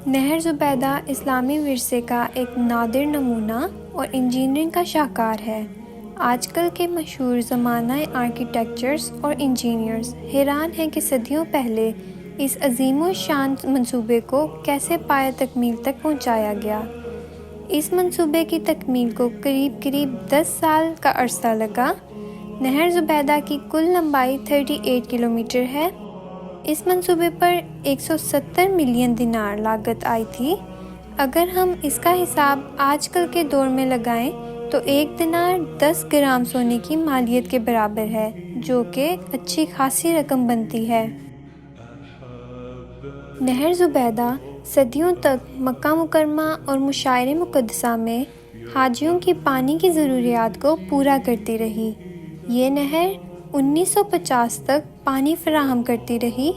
نہر زبیدہ اسلامی ورثے کا ایک نادر نمونہ اور انجینئرنگ کا شاہکار ہے۔ آج کل کے مشہور زمانہ آرکیٹیکچرز اور انجینئرز حیران ہیں کہ صدیوں پہلے اس عظیم الشان منصوبے کو کیسے پایہ تکمیل تک پہنچایا گیا۔ اس منصوبے کی تکمیل کو قریب 10 سال کا عرصہ لگا۔ نہر زبیدہ کی کل لمبائی 38 کلومیٹر ہے۔ اس منصوبے پر 170 ملین دینار لاگت آئی تھی۔ اگر ہم اس کا حساب آج کل کے دور میں لگائیں تو 1 دینار 10 گرام سونے کی مالیت کے برابر ہے، جو کہ اچھی خاصی رقم بنتی ہے۔ نہر زبیدہ صدیوں تک مکہ مکرمہ اور مشاعر مقدسہ میں حاجیوں کی پانی کی ضروریات کو پورا کرتی رہی۔ یہ نہر 1950 تک پانی فراہم کرتی رہی،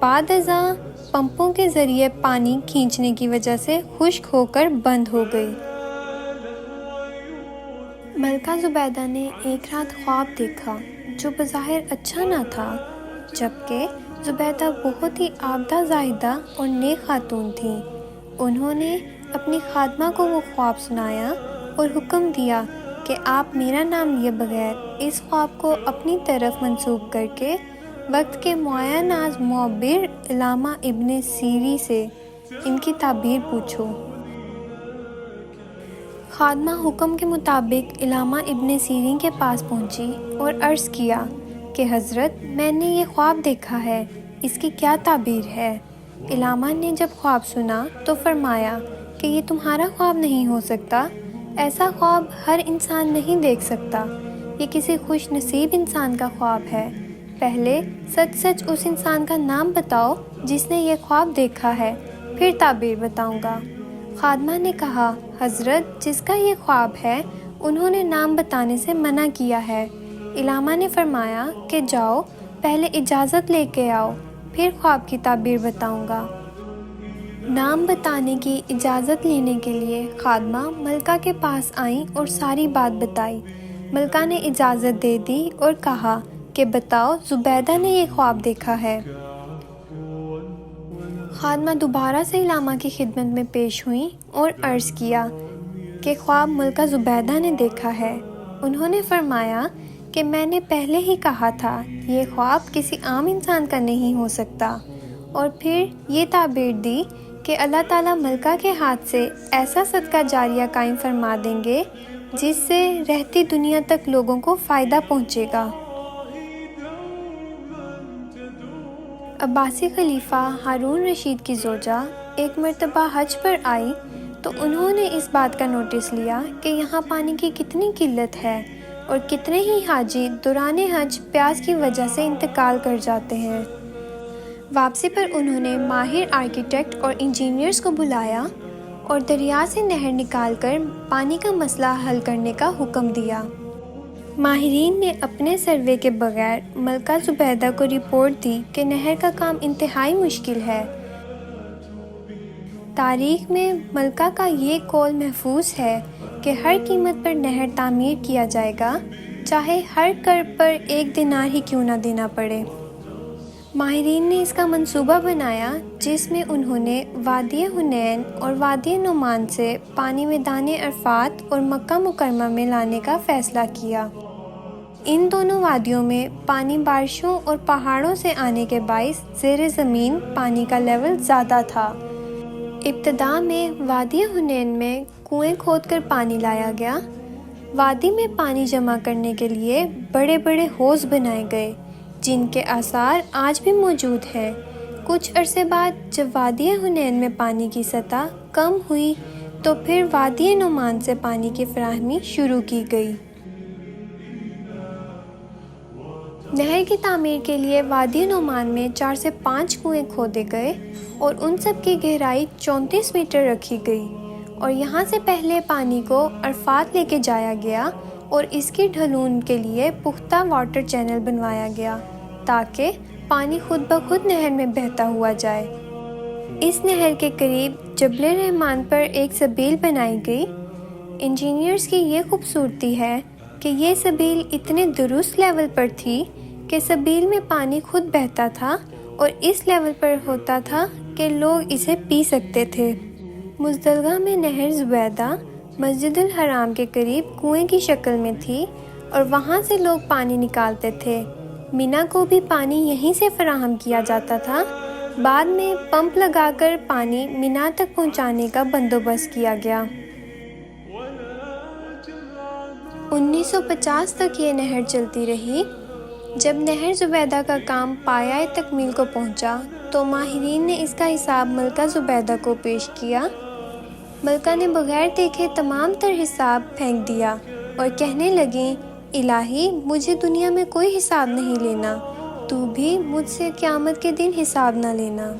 بعد ازاں پمپوں کے ذریعے پانی کھینچنے کی وجہ سے خشک ہو کر بند ہو گئی۔ ملکہ زبیدہ نے ایک رات خواب دیکھا جو بظاہر اچھا نہ تھا، جبکہ زبیدہ بہت ہی عابدہ زاہدہ اور نیک خاتون تھیں۔ انہوں نے اپنی خادمہ کو وہ خواب سنایا اور حکم دیا کہ آپ میرا نام لیے بغیر اس خواب کو اپنی طرف منسوب کر کے وقت کے معیا ناز معبر علامہ ابن سیری سے ان کی تعبیر پوچھو۔ خادمہ حکم کے مطابق علامہ ابن سیرین کے پاس پہنچی اور عرض کیا کہ حضرت، میں نے یہ خواب دیکھا ہے، اس کی کیا تعبیر ہے؟ علامہ نے جب خواب سنا تو فرمایا کہ یہ تمہارا خواب نہیں ہو سکتا، ایسا خواب ہر انسان نہیں دیکھ سکتا، یہ کسی خوش نصیب انسان کا خواب ہے۔ پہلے سچ اس انسان کا نام بتاؤ جس نے یہ خواب دیکھا ہے، پھر تعبیر بتاؤں گا۔ خادمہ نے کہا، حضرت، جس کا یہ خواب ہے انہوں نے نام بتانے سے منع کیا ہے۔ علامہ نے فرمایا کہ جاؤ، پہلے اجازت لے کے آؤ، پھر خواب کی تعبیر بتاؤں گا۔ نام بتانے کی اجازت لینے کے لیے خادمہ ملکہ کے پاس آئیں اور ساری بات بتائی۔ ملکہ نے اجازت دے دی اور کہا کہ بتاؤ، زبیدہ نے یہ خواب دیکھا ہے۔ خادمہ دوبارہ سے علامہ کی خدمت میں پیش ہوئیں اور عرض کیا کہ خواب ملکہ زبیدہ نے دیکھا ہے۔ انہوں نے فرمایا کہ میں نے پہلے ہی کہا تھا یہ خواب کسی عام انسان کا نہیں ہو سکتا، اور پھر یہ تعبیر دی کہ اللہ تعالیٰ ملکہ کے ہاتھ سے ایسا صدقہ جاریہ قائم فرما دیں گے جس سے رہتی دنیا تک لوگوں کو فائدہ پہنچے گا۔ عباسی خلیفہ ہارون رشید کی زوجہ ایک مرتبہ حج پر آئی تو انہوں نے اس بات کا نوٹس لیا کہ یہاں پانی کی کتنی قلت ہے اور کتنے ہی حاجی دوران حج پیاس کی وجہ سے انتقال کر جاتے ہیں۔ واپسی پر انہوں نے ماہر آرکیٹیکٹ اور انجینئرز کو بلایا اور دریا سے نہر نکال کر پانی کا مسئلہ حل کرنے کا حکم دیا۔ ماہرین نے اپنے سروے کے بغیر ملکہ زبیدہ کو رپورٹ دی کہ نہر کا کام انتہائی مشکل ہے۔ تاریخ میں ملکہ کا یہ قول محفوظ ہے کہ ہر قیمت پر نہر تعمیر کیا جائے گا، چاہے ہر کرب پر 1 دینار ہی کیوں نہ دینا پڑے۔ ماہرین نے اس کا منصوبہ بنایا جس میں انہوں نے وادی حنین اور وادی نعمان سے پانی میدان عرفات اور مکہ مکرمہ میں لانے کا فیصلہ کیا۔ ان دونوں وادیوں میں پانی بارشوں اور پہاڑوں سے آنے کے باعث زیر زمین پانی کا لیول زیادہ تھا۔ ابتدا میں وادی حنین میں کنویں کھود کر پانی لایا گیا۔ وادی میں پانی جمع کرنے کے لیے بڑے بڑے حوض بنائے گئے جن کے آثار آج بھی موجود ہیں۔ کچھ عرصے بعد جب وادی حنین میں پانی کی سطح کم ہوئی تو پھر وادی نعمان سے پانی کی فراہمی شروع کی گئی۔ نہر کی تعمیر کے لیے وادی نعمان میں 4 سے 5 کنویں کھودے گئے اور ان سب کی گہرائی 34 میٹر رکھی گئی، اور یہاں سے پہلے پانی کو عرفات لے کے جایا گیا اور اس کی ڈھلون کے لیے پختہ واٹر چینل بنوایا گیا تاکہ پانی خود بخود نہر میں بہتا ہوا جائے۔ اس نہر کے قریب جبل رحمان پر ایک سبیل بنائی گئی۔ انجینئرز کی یہ خوبصورتی ہے کہ یہ سبیل اتنے درست لیول پر تھی کہ سبیل میں پانی خود بہتا تھا اور اس لیول پر ہوتا تھا کہ لوگ اسے پی سکتے تھے۔ مزدلفہ میں نہر زبیدہ مسجد الحرام کے قریب کنویں کی شکل میں تھی اور وہاں سے لوگ پانی نکالتے تھے۔ منی کو بھی پانی یہیں سے فراہم کیا جاتا تھا۔ بعد میں پمپ لگا کر پانی منی تک پہنچانے کا بندوبست کیا گیا۔ 1950 تک یہ نہر چلتی رہی۔ جب نہر زبیدہ کا کام پایۂ تکمیل کو پہنچا تو ماہرین نے اس کا حساب ملکہ زبیدہ کو پیش کیا۔ ملکہ نے بغیر دیکھے تمام تر حساب پھینک دیا اور کہنے لگیں، الہی مجھے دنیا میں کوئی حساب نہیں لینا، تو بھی مجھ سے قیامت کے دن حساب نہ لینا۔